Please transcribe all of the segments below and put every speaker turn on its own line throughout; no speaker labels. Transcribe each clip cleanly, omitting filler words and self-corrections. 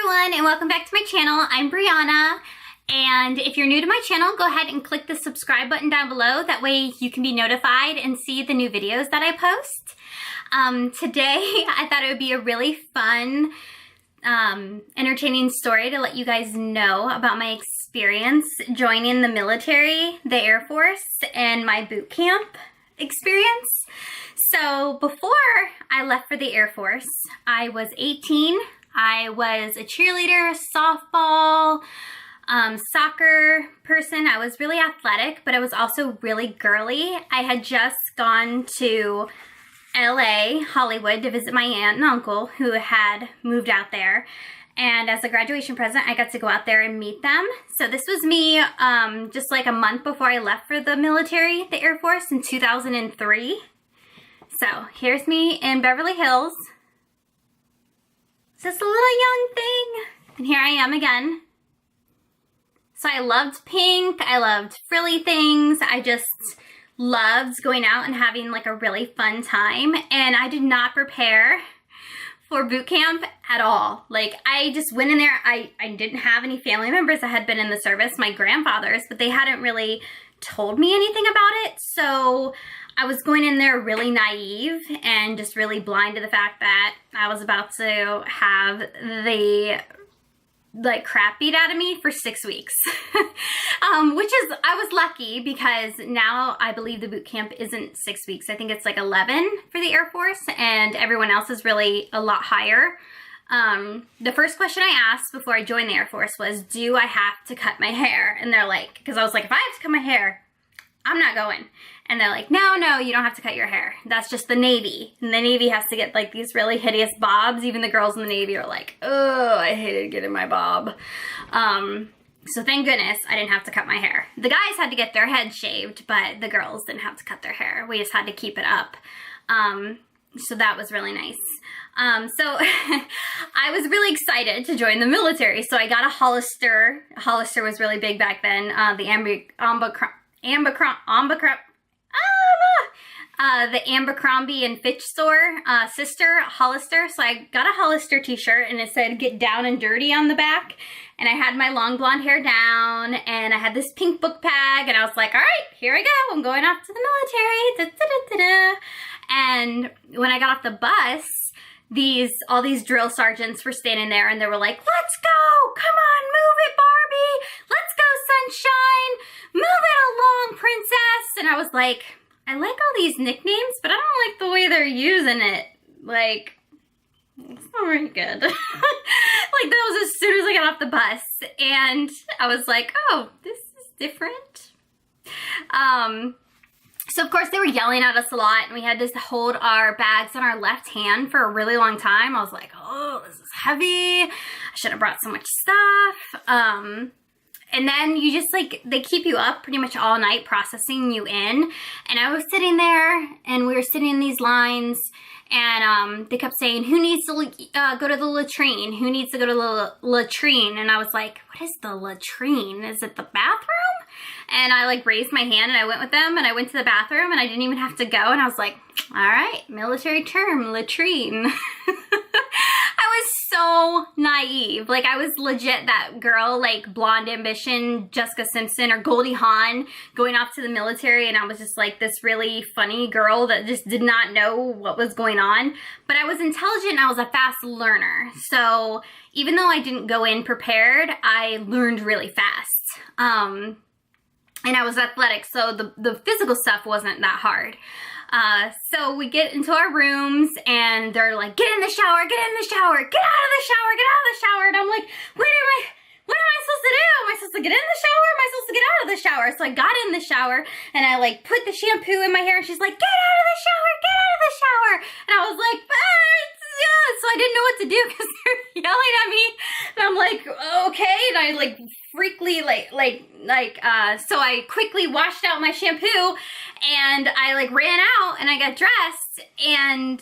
everyone, and welcome back to my channel. I'm Brianna, and if you're new to my channel, go ahead and click the subscribe button down below. That way you can be notified and see the new videos that I post. Today, I thought it would be a really fun, entertaining story to let you guys know about my experience joining the military, the Air Force, and my boot camp experience. So before I left for the Air Force, I was 18. I was a cheerleader, softball, soccer person. I was really athletic, but I was also really girly. I had just gone to LA, Hollywood, to visit my aunt and uncle who had moved out there. And as a graduation present, I got to go out there and meet them. So this was me just like a month before I left for the military, the Air Force, in 2003. So here's me in Beverly Hills. Just a little young thing. And here I am again. So I loved pink. I loved frilly things. I just loved going out and having like a really fun time. And I did not prepare for boot camp at all. Like, I just went in there. I didn't have any family members that had been in the service, my grandfathers, but they hadn't really told me anything about it. So I was going in there really naive and just really blind to the fact that I was about to have the crap beat out of me for 6 weeks. Which is, I was lucky because now I believe the boot camp isn't 6 weeks. I think it's like 11 for the Air Force, and everyone else is really a lot higher. The first question I asked before I joined the Air Force was, do I have to cut my hair? And they're like, because I was like, if I have to cut my hair, I'm not going. And they're like, no, you don't have to cut your hair. That's just the Navy. And the Navy has to get like these really hideous bobs. Even the girls in the Navy are like, oh, I hated getting my bob. So thank goodness I didn't have to cut my hair. The guys had to get their heads shaved, but the girls didn't have to cut their hair. We just had to keep it up. So that was really nice. So I was really excited to join the military. So I got a Hollister. Hollister was really big back then. The Abercrombie and Fitch store, sister, Hollister. So I got a Hollister t-shirt and it said "Get Down and Dirty" on the back. And I had my long blonde hair down and I had this pink book bag and I was like, all right, here I go. I'm going off to the military. Da, da, da, da, da. And when I got off the bus, all these drill sergeants were standing there and they were like, let's go, come on, move it, Barbie. Let's go, sunshine. Move it along, princess. And I was like, I like all these nicknames, but I don't like the way they're using it. Like, it's not very good. Like, that was as soon as I got off the bus. And I was like, oh, this is different. So of course they were yelling at us a lot and we had to hold our bags on our left hand for a really long time. I was like, oh, this is heavy. I shouldn't have brought so much stuff. And then you just like, they keep you up pretty much all night processing you in. And I was sitting there and we were sitting in these lines and they kept saying, who needs to go to the latrine? Who needs to go to the latrine? And I was like, what is the latrine? Is it the bathroom? And I like raised my hand and I went with them and I went to the bathroom and I didn't even have to go. And I was like, all right, military term, latrine. I was so naive. Like, I was legit that girl, like Blonde Ambition, Jessica Simpson, or Goldie Hawn going off to the military. And I was just like this really funny girl that just did not know what was going on. But I was intelligent and I was a fast learner. So even though I didn't go in prepared, I learned really fast. And I was athletic, so the physical stuff wasn't that hard. So we get into our rooms and they're like, get in the shower, get in the shower, get out of the shower, get out of the shower. And I'm like, what am I supposed to do? Am I supposed to get in the shower? Am I supposed to get out of the shower? So I got in the shower and I like put the shampoo in my hair and she's like, get out of the shower, get out of the shower. And I was like, yeah. So I didn't know what to do because they're yelling at me. And I'm like, okay. And I like freakly so I quickly washed out my shampoo and I like ran out and I got dressed. And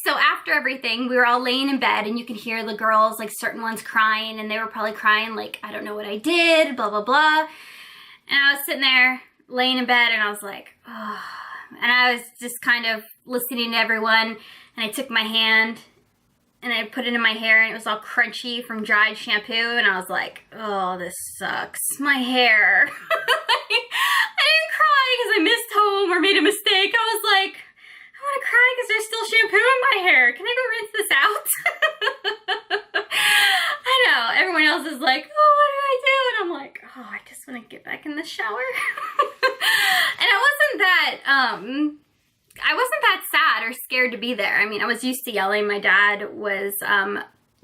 so after everything, we were all laying in bed and you could hear the girls, like certain ones crying, and they were probably crying like, I don't know what I did, blah, blah, blah. And I was sitting there laying in bed and I was like, oh. And I was just kind of listening to everyone and I took my hand and I put it in my hair, and it was all crunchy from dried shampoo, and I was like, oh, this sucks. My hair. I didn't cry because I missed home or made a mistake. I was like, I want to cry because there's still shampoo in my hair. Can I go rinse this out? I know. Everyone else is like, oh, what do I do? And I'm like, oh, I just want to get back in the shower. And I wasn't that sad or scared to be there. I mean, I was used to yelling. My dad was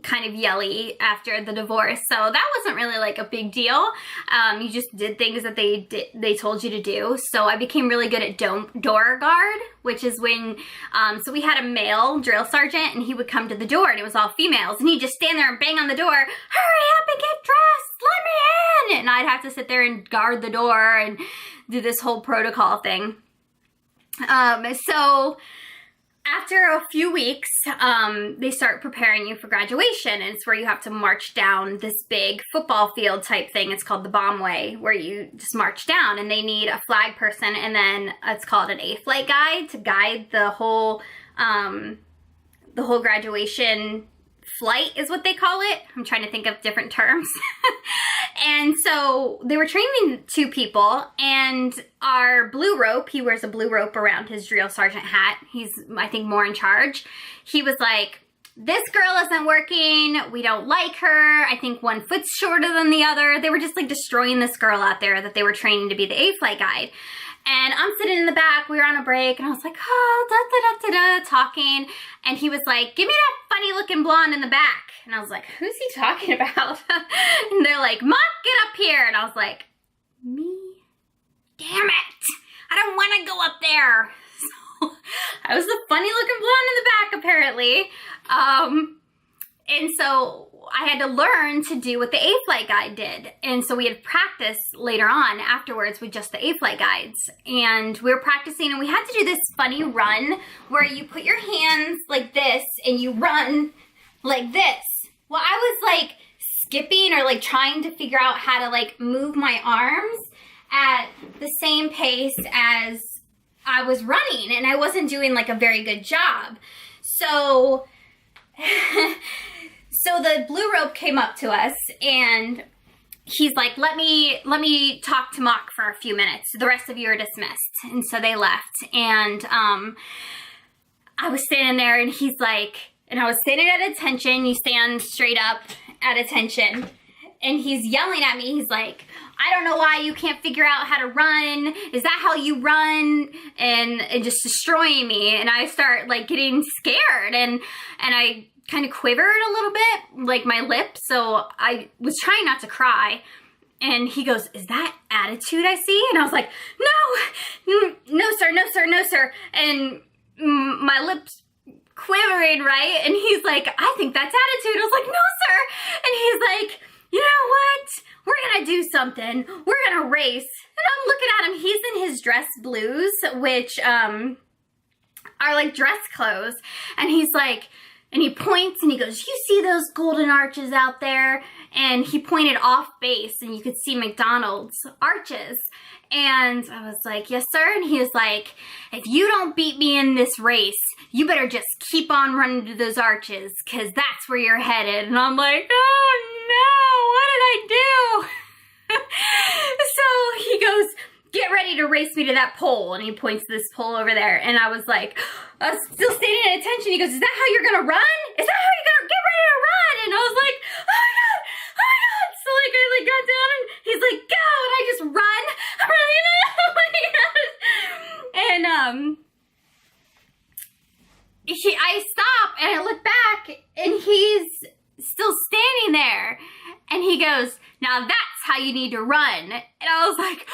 kind of yelly after the divorce, so that wasn't really like a big deal. You just did things that they told you to do. So I became really good at door guard, which is when so we had a male drill sergeant, and he would come to the door, and it was all females, and he'd just stand there and bang on the door, hurry up and get dressed, let me in, and I'd have to sit there and guard the door and do this whole protocol thing. So after a few weeks, they start preparing you for graduation, and it's where you have to march down this big football field type thing. It's called the bomb way, where you just march down, and they need a flag person, and then it's called an A-flight guide to guide the whole graduation flight is what they call it. I'm trying to think of different terms. And so they were training 2 people, and our blue rope, he wears a blue rope around his drill sergeant hat. He's, I think, more in charge. He was like, this girl isn't working. We don't like her. I think one foot's shorter than the other. They were just like destroying this girl out there that they were training to be the A-flight guide. And I'm sitting in the back, we were on a break, and I was like, oh, da-da-da-da-da, talking. And he was like, give me that funny looking blonde in the back. And I was like, who's he talking about? And they're like, Mom, get up here. And I was like, me? Damn it. I don't want to go up there. So I was the funny looking blonde in the back, apparently. And so I had to learn to do what the A-flight guide did. And so we had practice later on afterwards with just the A-flight guides. And we were practicing, and we had to do this funny run where you put your hands like this and you run like this. Well, I was like skipping or like trying to figure out how to like move my arms at the same pace as I was running, and I wasn't doing like a very good job. So so the blue rope came up to us, and he's like, let me talk to Mock for a few minutes. The rest of you are dismissed. And so they left, and I was standing there, and he's like, and I was standing at attention. You stand straight up at attention, and he's yelling at me. He's like, I don't know why you can't figure out how to run. Is that how you run? And just destroying me. And I start like getting scared, and I kind of quivered a little bit, like my lip. So I was trying not to cry. And he goes, is that attitude I see? And I was like, no, sir, no, sir, no, sir. And my lips quivering, right? And he's like, I think that's attitude. I was like, no, sir. And he's like, you know what? We're gonna do something. We're gonna race. And I'm looking at him. He's in his dress blues, which are like dress clothes. And he's like, and he points and he goes, you see those golden arches out there? And he pointed off base, and you could see McDonald's arches. And I was like, yes, sir. And he was like, if you don't beat me in this race, you better just keep on running to those arches, because that's where you're headed. And I'm like, oh no, what did I do? So he goes, get ready to race me to that pole. And he points to this pole over there. And I was like, I was still standing at attention. He goes, is that how you're going to run? Is that how you're going to get ready to run? And I was like, oh my God. So like I like got down, and he's like, go. And I just run. I'm running. Oh my God. And I stop, and I look back, and he's still standing there. And he goes, now that's how you need to run. And I was like,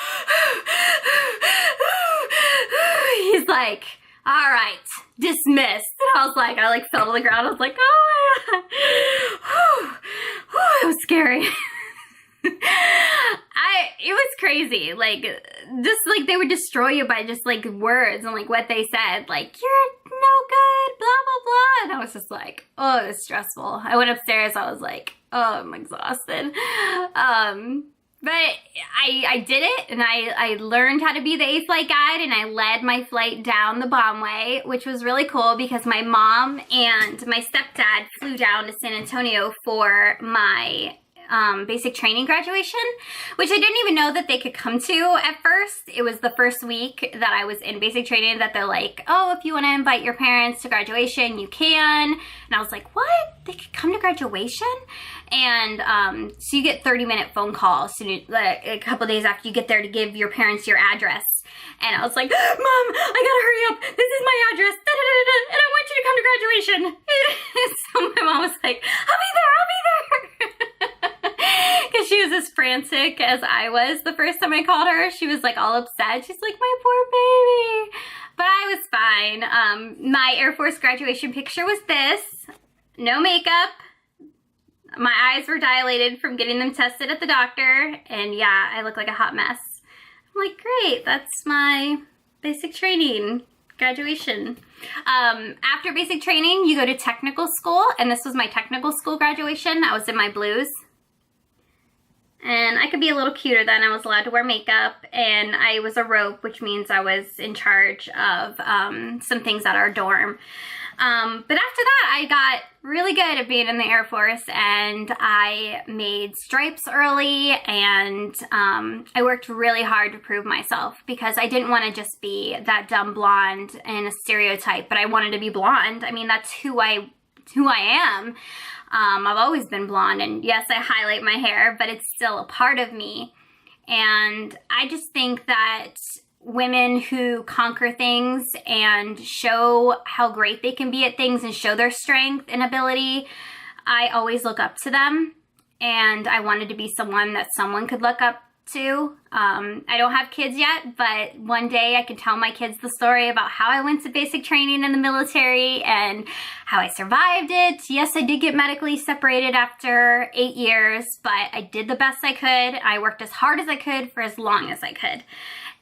he's like, all right, dismissed. And I was like, I like fell to the ground. I was like, oh my God. It was scary. It was crazy. Like, just like they would destroy you by just like words and like what they said. Like, you're no good, blah, blah, blah. And I was just like, oh, it was stressful. I went upstairs. I was like, oh, I'm exhausted. But I did it, and I learned how to be the A-flight guide, and I led my flight down the bombway, which was really cool because my mom and my stepdad flew down to San Antonio for my basic training graduation, which I didn't even know that they could come to at first. It was the first week that I was in basic training that they're like, oh, if you want to invite your parents to graduation, you can. And I was like, what? They could come to graduation? And so you get 30-minute phone calls a couple days after you get there to give your parents your address. And I was like, Mom, I gotta hurry up. This is my address. And I want you to come to graduation. So my mom was like, I'll be there. Because she was as frantic as I was the first time I called her. She was like all upset. She's like, my poor baby. But I was fine. My Air Force graduation picture was this. No makeup. My eyes were dilated from getting them tested at the doctor. And yeah, I look like a hot mess. I'm like, great, that's my basic training graduation. After basic training, you go to technical school. And this was my technical school graduation. I was in my blues. And I could be a little cuter then. I was allowed to wear makeup, and I was a rope, which means I was in charge of some things at our dorm. But after that, I got really good at being in the Air Force, and I made stripes early, and I worked really hard to prove myself because I didn't want to just be that dumb blonde in a stereotype, but I wanted to be blonde. I mean, that's who I am. I've always been blonde, and yes, I highlight my hair, but it's still a part of me. And I just think that women who conquer things and show how great they can be at things and show their strength and ability, I always look up to them. And I wanted to be someone that someone could look up to. I don't have kids yet, but one day I can tell my kids the story about how I went to basic training in the military and how I survived it. Yes, I did get medically separated after 8 years, but I did the best I could. I worked as hard as I could for as long as I could.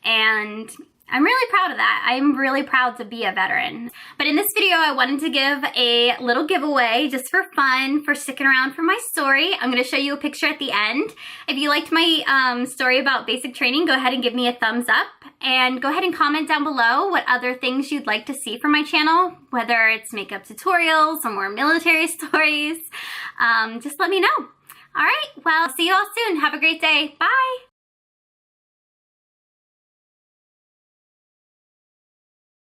And I'm really proud of that. I'm really proud to be a veteran. But in this video, I wanted to give a little giveaway just for fun, for sticking around for my story. I'm going to show you a picture at the end. If you liked my story about basic training, go ahead and give me a thumbs up. And go ahead and comment down below what other things you'd like to see from my channel, whether it's makeup tutorials or more military stories. Just let me know. All right, well, see you all soon. Have a great day. Bye.